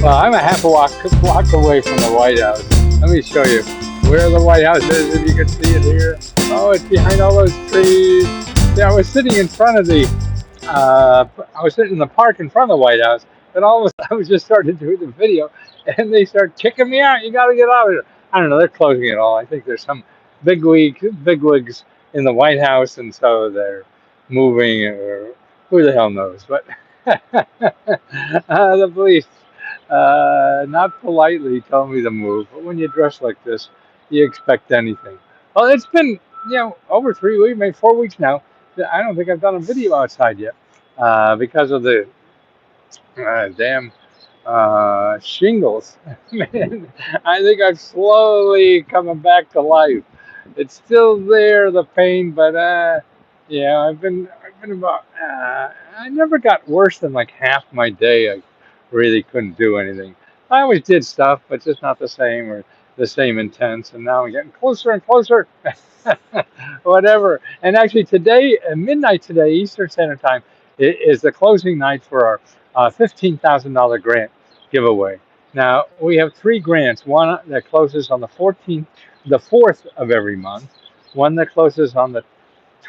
Well, I'm a half a walk away from the White House. Let me show you where the White House is, if you can see it here. Oh, it's behind all those trees. Yeah, I was sitting in front of the, I was sitting in the park in front of the White House, and all of a sudden I was just starting to do the video, and they start kicking me out. You got to get out of here. I don't know. They're closing it all. I think there's some bigwigs in the White House, and so they're moving, or who the hell knows. But the police not politely told me to move, but when you dress like this, you expect anything. Well, it's been, over 3 weeks, maybe 4 weeks now. I don't think I've done a video outside yet because of the damn shingles. Man, I think I'm slowly coming back to life. It's still there, the pain, but I've been about. I never got worse than like half my day. I really couldn't do anything. I always did stuff, but just not the same or the same intense. And now I'm getting closer and closer. Whatever. And actually, today, at midnight today, Eastern Standard Time, is the closing night for our $15,000 grant giveaway. Now, we have three grants, one that closes on the 14th, the 4th of every month, one that closes on the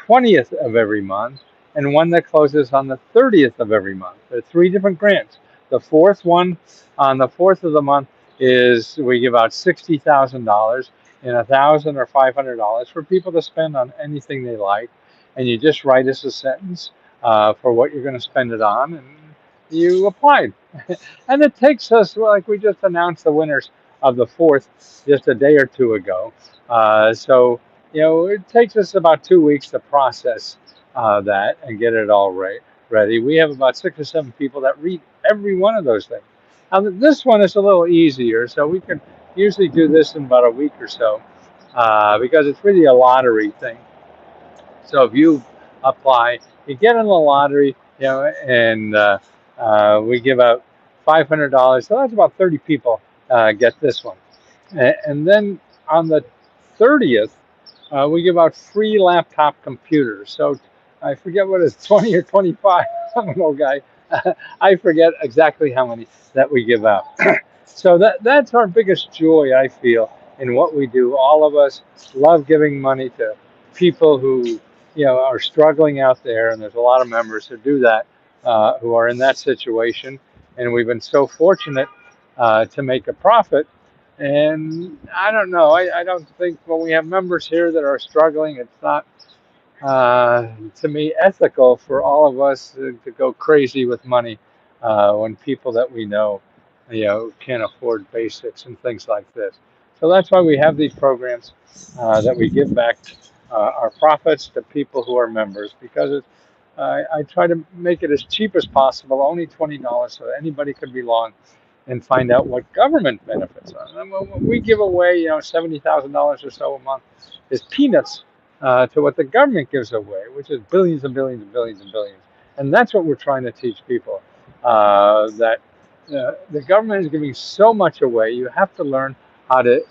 20th of every month, and one that closes on the 30th of every month. There are three different grants. The fourth one, on the 4th of the month, is we give out $60,000 and $1,000 or $500 for people to spend on anything they like. And you just write us a sentence for what you're going to spend it on, and you applied. And it takes us, well, like we just announced the winners of the fourth just a day or two ago. So it takes us about 2 weeks to process that and get it all ready. We have about 6 or 7 people that read every one of those things. Now, this one is a little easier, so we can usually do this in about a week or so because it's really a lottery thing. So if you apply, you get in the lottery, and we give out $500. So that's about 30 people get this one. And then on the 30th, we give out free laptop computers. So I forget what it's 20 or 25. I'm an old guy. I forget exactly how many that we give out. So that's our biggest joy, I feel, in what we do. All of us love giving money to people who are struggling out there, and there's a lot of members who do that, who are in that situation. And we've been so fortunate to make a profit. And I don't know. I don't think when we have members here that are struggling, it's not, to me, ethical for all of us to go crazy with money when people that we know, can't afford basics and things like this. So that's why we have these programs that we give back our profits to people who are members, because I try to make it as cheap as possible, only $20, so anybody could belong and find out what government benefits are. And when we give away, $70,000 or so a month, is peanuts to what the government gives away, which is billions and billions and billions and billions. And that's what we're trying to teach people, that the government is giving so much away. You have to learn how to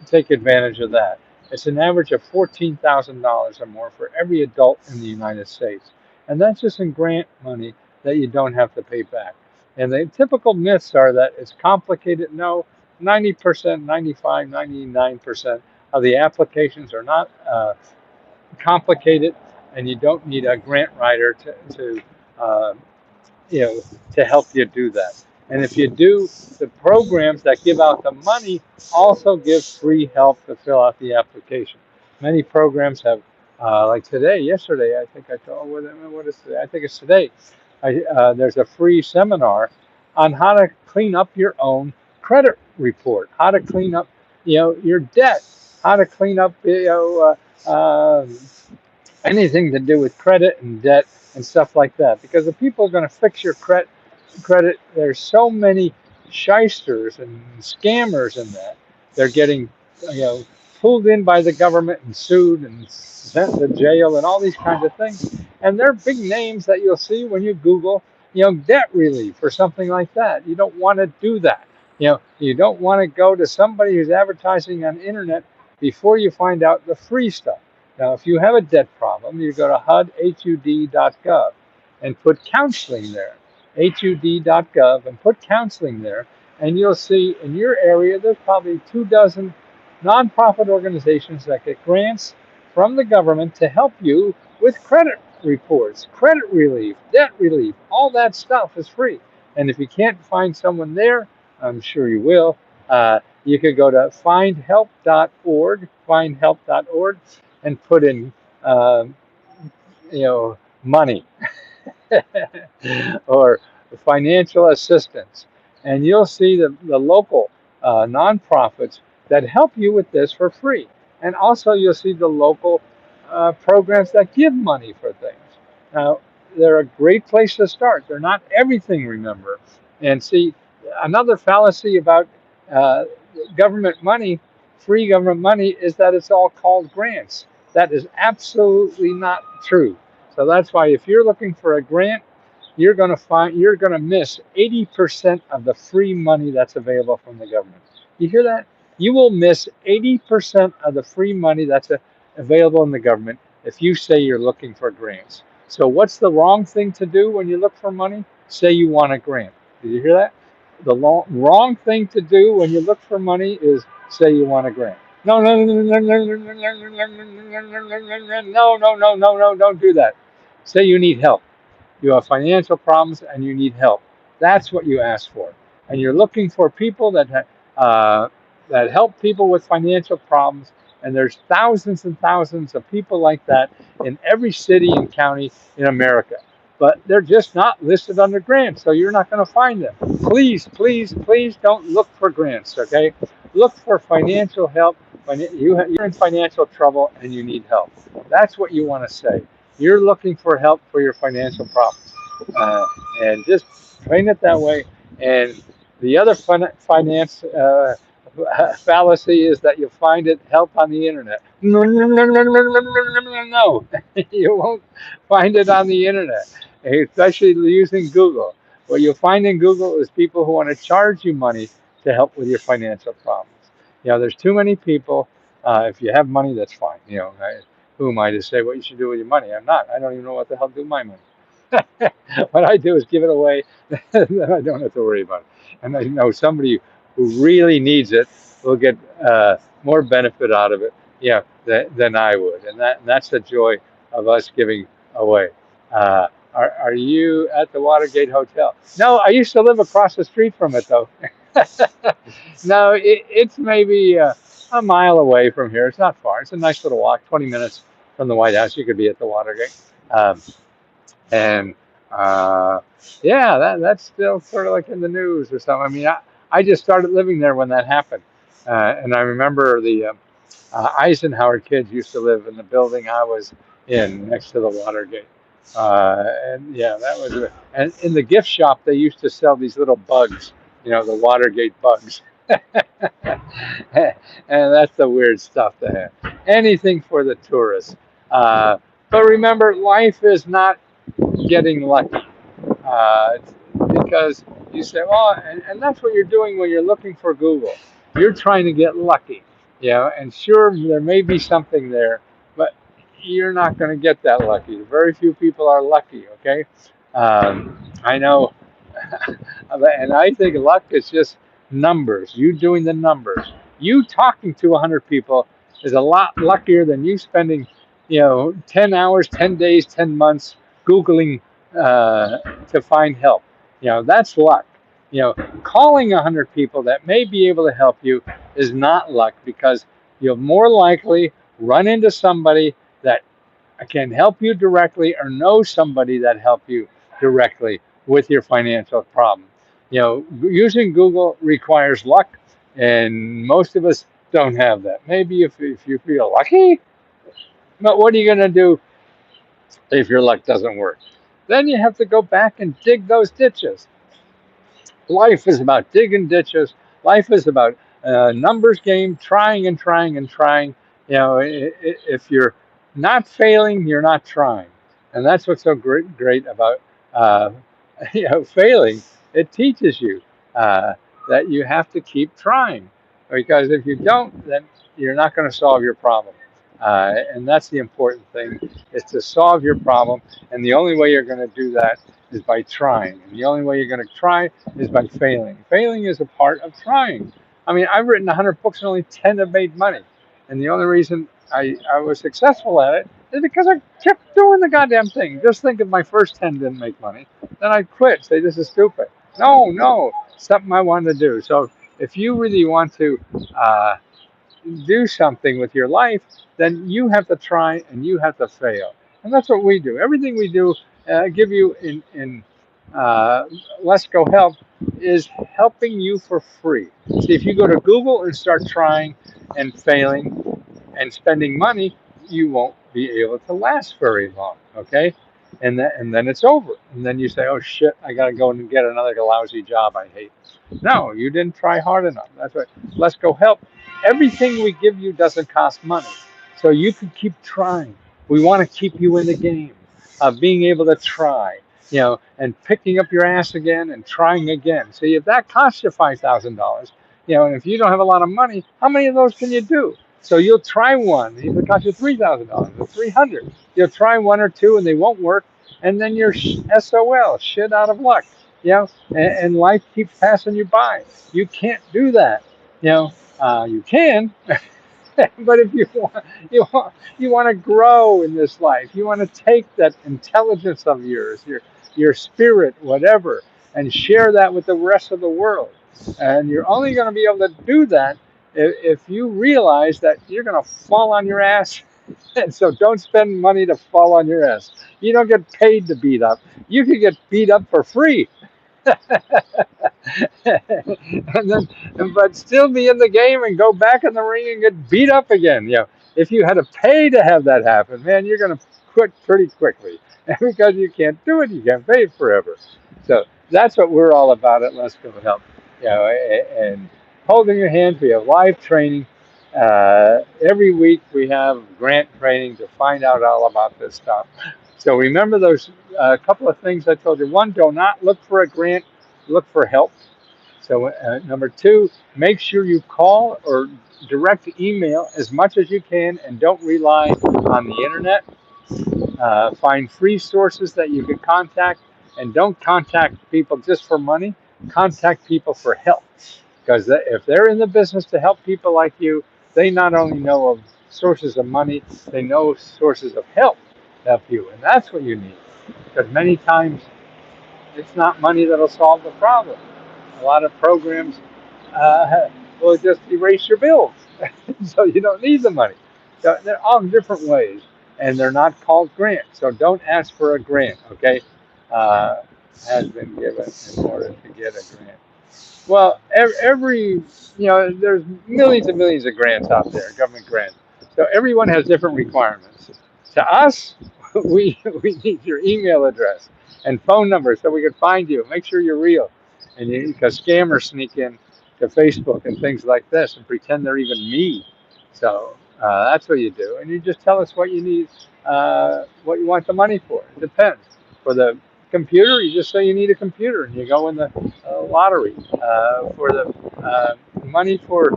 take advantage of that. It's an average of $14,000 or more for every adult in the United States. And that's just in grant money that you don't have to pay back. And the typical myths are that it's complicated. No, 90%, 95, 99% of the applications are not complicated, and you don't need a grant writer to help you do that. And if you do, the programs that give out the money also give free help to fill out the application. Many programs have, like yesterday, I think I told, what is today? I think it's today. There's a free seminar on how to clean up your own credit report, how to clean up, your debt, how to clean up, anything to do with credit and debt and stuff like that. Because the people are going to fix your credit. There's so many shysters and scammers in that. They're getting, pulled in by the government and sued and sent to jail and all these kinds of things. And they're big names that you'll see when you Google, debt relief or something like that. You don't want to do that. You don't want to go to somebody who's advertising on the internet before you find out the free stuff. Now, if you have a debt problem, you go to HUD.gov and put counseling there. HUD.gov and put counseling there, and you'll see in your area there's probably 2 dozen nonprofit organizations that get grants from the government to help you with credit reports, credit relief, debt relief. All that stuff is free. And if you can't find someone there, I'm sure you will. You could go to findhelp.org, and put in, uh, money or financial assistance. And you'll see the local nonprofits that help you with this for free. And also, you'll see the local programs that give money for things. Now, they're a great place to start. They're not everything, remember. And see, another fallacy about uh, government money, free government money, is that it's all called grants. That is absolutely not true. So that's why if you're looking for a grant, you're going to miss 80% of the free money that's available from the government. You hear that? You will miss 80% of the free money that's available in the government if you say you're looking for grants. So what's the wrong thing to do when you look for money? Say you want a grant. Did you hear that? The wrong thing to do when you look for money is say you want a grant. No, no, no, no, no, no, no, no, don't do that. Say you need help. You have financial problems and you need help. That's what you ask for. And you're looking for people that help people with financial problems. And there's thousands and thousands of people like that in every city and county in America. But they're just not listed under grants, so you're not going to find them. Please, please, please don't look for grants, okay? Look for financial help when you're in financial trouble and you need help. That's what you want to say. You're looking for help for your financial problems. Uh, and just train it that way. And the other finance fallacy is that you'll find it help on the internet. No, no, no, no, no, no, no, no, no. You won't find it on the internet, especially using Google. What you'll find in Google is people who want to charge you money to help with your financial problems. There's too many people. If you have money, that's fine. Who am I to say what you should do with your money? I'm not. I don't even know what the hell to do with my money. What I do is give it away. Then I don't have to worry about it. And I know somebody who really needs it will get more benefit out of it, than I would. And that's the joy of us giving away. Are you at the Watergate Hotel? No, I used to live across the street from it, though. No, it's maybe a mile away from here. It's not far. It's a nice little walk, 20 minutes from the White House. You could be at the Watergate. And yeah, that's still sort of like in the news or something. I mean, I just started living there when that happened. And I remember the Eisenhower kids used to live in the building I was in next to the Watergate. And yeah, that was, and in the gift shop, they used to sell these little bugs, the Watergate bugs. And that's the weird stuff to have. Anything for the tourists. But remember, life is not getting lucky. Because you say, well, and that's what you're doing when you're looking for Google. You're trying to get lucky, and sure, there may be something there, but you're not going to get that lucky. Very few people are lucky, okay? I know, and I think luck is just numbers. You doing the numbers. You talking to 100 people is a lot luckier than you spending, 10 hours, 10 days, 10 months Googling to find help. That's luck. Calling 100 people that may be able to help you is not luck, because you'll more likely run into somebody that can help you directly, or know somebody that help you directly with your financial problem. Using Google requires luck, and most of us don't have that. Maybe if you feel lucky, but what are you going to do if your luck doesn't work? Then you have to go back and dig those ditches. Life is about digging ditches. Life is about numbers game, trying and trying and trying. If you're not failing, you're not trying, and that's what's so great about uh, failing. It teaches you that you have to keep trying, because if you don't, then you're not going to solve your problem. And that's the important thing, is to solve your problem. And the only way you're going to do that is by trying. And the only way you're going to try is by failing. Failing is a part of trying. I mean, I've written 100 books and only 10 have made money. And the only reason I was successful at it is because I kept doing the goddamn thing. Just think if my first 10 didn't make money, then I'd quit, say this is stupid. No, something I wanted to do. So if you really want to uh, do something with your life, then you have to try and you have to fail. And that's what we do. Everything we do, give you in Let's Go Help, is helping you for free. See, if you go to Google and start trying and failing and spending money, you won't be able to last very long. Okay, and then it's over. And then you say, "Oh shit, I got to go and get another lousy job I hate." No, you didn't try hard enough. That's right. Let's Go Help. Everything we give you doesn't cost money, so you can keep trying. We want to keep you in the game of being able to try, and picking up your ass again and trying again. See, if that costs you $5,000, and if you don't have a lot of money, how many of those can you do? So you'll try one. If it costs you $3,000 or 300, you'll try one or two and they won't work, and then you're SOL, shit out of luck. And life keeps passing you by. You can't do that. You can, but if you want to grow in this life, you want to take that intelligence of yours, your spirit, whatever, and share that with the rest of the world. And you're only going to be able to do that if you realize that you're going to fall on your ass. And so don't spend money to fall on your ass. You don't get paid to beat up. You can get beat up for free. and then, but still be in the game and go back in the ring and get beat up again. If you had to pay to have that happen, man, you're going to quit pretty quickly. And because you can't do it, you can't pay it forever. So that's what we're all about at Let's Go Help. And holding your hands, we have live training. Every week we have grant training to find out all about this stuff. So remember those couple of things I told you. One, do not look for a grant, look for help. So number two, make sure you call or direct email as much as you can and don't rely on the internet. Find free sources that you can contact, and don't contact people just for money. Contact people for help. Because if they're in the business to help people like you, they not only know of sources of money, they know sources of help to help you. And that's what you need. Because many times it's not money that'll solve the problem. A lot of programs will just erase your bills, so you don't need the money. So they're all different ways, and they're not called grants. So don't ask for a grant, okay? Has been given in order to get a grant. Well, there's millions and millions of grants out there, government grants. So everyone has different requirements. To us, we need your email address and phone number so we can find you. Make sure you're real, because scammers sneak in to Facebook and things like this and pretend they're even me. So that's what you do, and you just tell us what you need, what you want the money for. It depends. For the computer, you just say you need a computer, and you go in the lottery. For the money for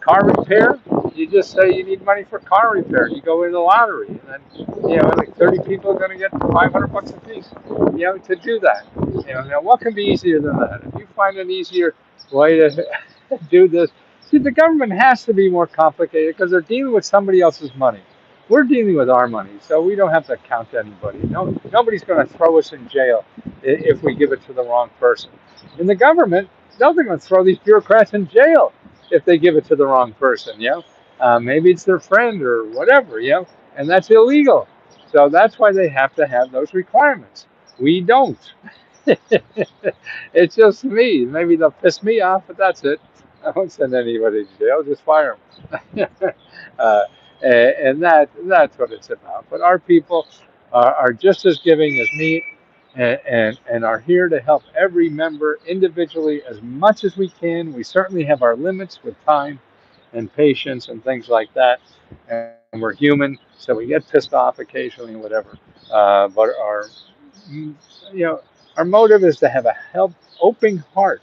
car repair, you just say you need money for car repair. You go in the lottery, and then like 30 people are going to get $500 a piece. To do that. Now what can be easier than that? If you find an easier way to do this, see, the government has to be more complicated because they're dealing with somebody else's money. We're dealing with our money, so we don't have to count anybody. Nobody's going to throw us in jail if we give it to the wrong person. In the government, they're going to throw these bureaucrats in jail if they give it to the wrong person. Maybe it's their friend or whatever. And that's illegal. So that's why they have to have those requirements. We don't. It's just me. Maybe they'll piss me off, but that's it. I won't send anybody to jail. Just fire them. And that's what it's about. But our people are just as giving as me, and are here to help every member individually as much as we can. We certainly have our limits with time and patience and things like that. And we're human, so we get pissed off occasionally and whatever. But our motive is to have open heart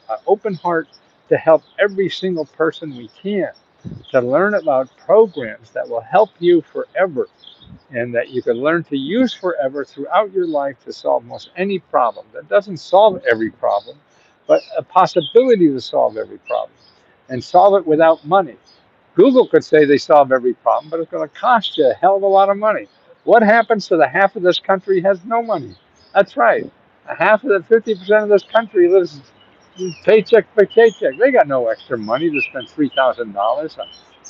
to help every single person we can. to learn about programs that will help you forever and that you can learn to use forever throughout your life to solve most any problem. That doesn't solve every problem, but a possibility to solve every problem and solve it without money. Google could say they solve every problem, but it's going to cost you a hell of a lot of money. What happens to the half of this country has no money? That's right. A half of the 50% of this country lives paycheck by paycheck. They got no extra money to spend $3,000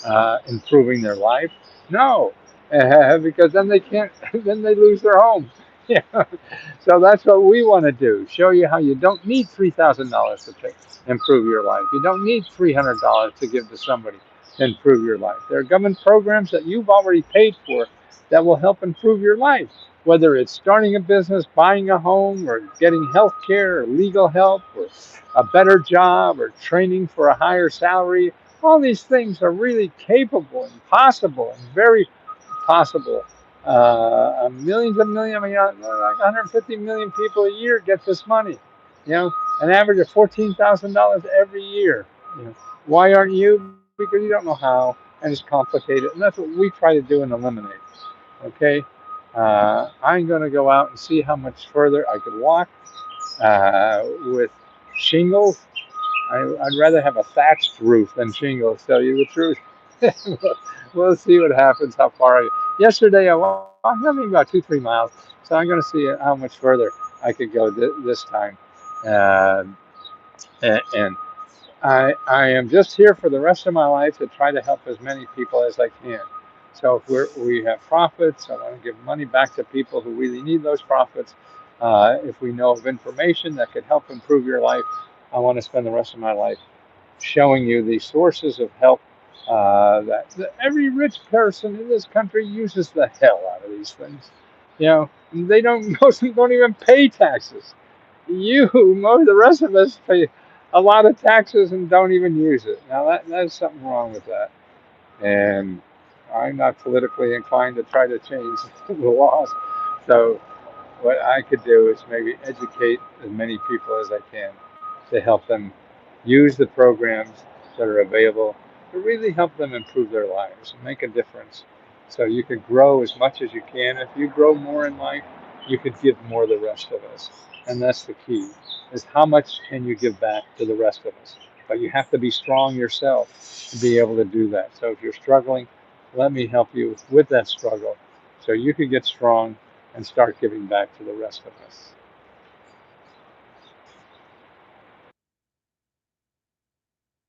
on improving their life. No, because then they can't. Then they lose their home. Yeah. So that's what we want to do. Show you how you don't need $3,000 to improve your life. You don't need $300 to give to somebody to improve your life. There are government programs that you've already paid for that will help improve your life, whether it's starting a business, buying a home, or getting health care, or legal help, or a better job, or training for a higher salary. All these things are really capable and possible and very possible. Millions and millions, I mean, like 150 million people a year get this money. You know, an average of $14,000 every year. You know, why aren't you? Because you don't know how, and it's complicated, and that's what we try to do and eliminate. Okay, I'm going to go out and see how much further I could walk with shingles. I'd rather have a thatched roof than shingles, tell you the truth. We'll see what happens, how far I. Yesterday I walked maybe about 2, 3 miles, so I'm going to see how much further I could go this time. Uh, and I am just here for the rest of my life to try to help as many people as I can. So if we have profits, I want to give money back to people who really need those profits. If we know of information that could help improve your life, I want to spend the rest of my life showing you the sources of help that every rich person in this country uses the hell out of these things. You know, they don't most of them don't even pay taxes. Most of the rest of us pay a lot of taxes and don't even use it. Now there's something wrong with that, and I'm not politically inclined to try to change the laws. So what I could do is maybe educate as many people as I can to help them use the programs that are available to really help them improve their lives and make a difference. So you could grow as much as you can. If you grow more in life, you could give more to the rest of us. And that's the key, is how much can you give back to the rest of us? But you have to be strong yourself to be able to do that. So if you're struggling, let me help you with that struggle so you can get strong and start giving back to the rest of us.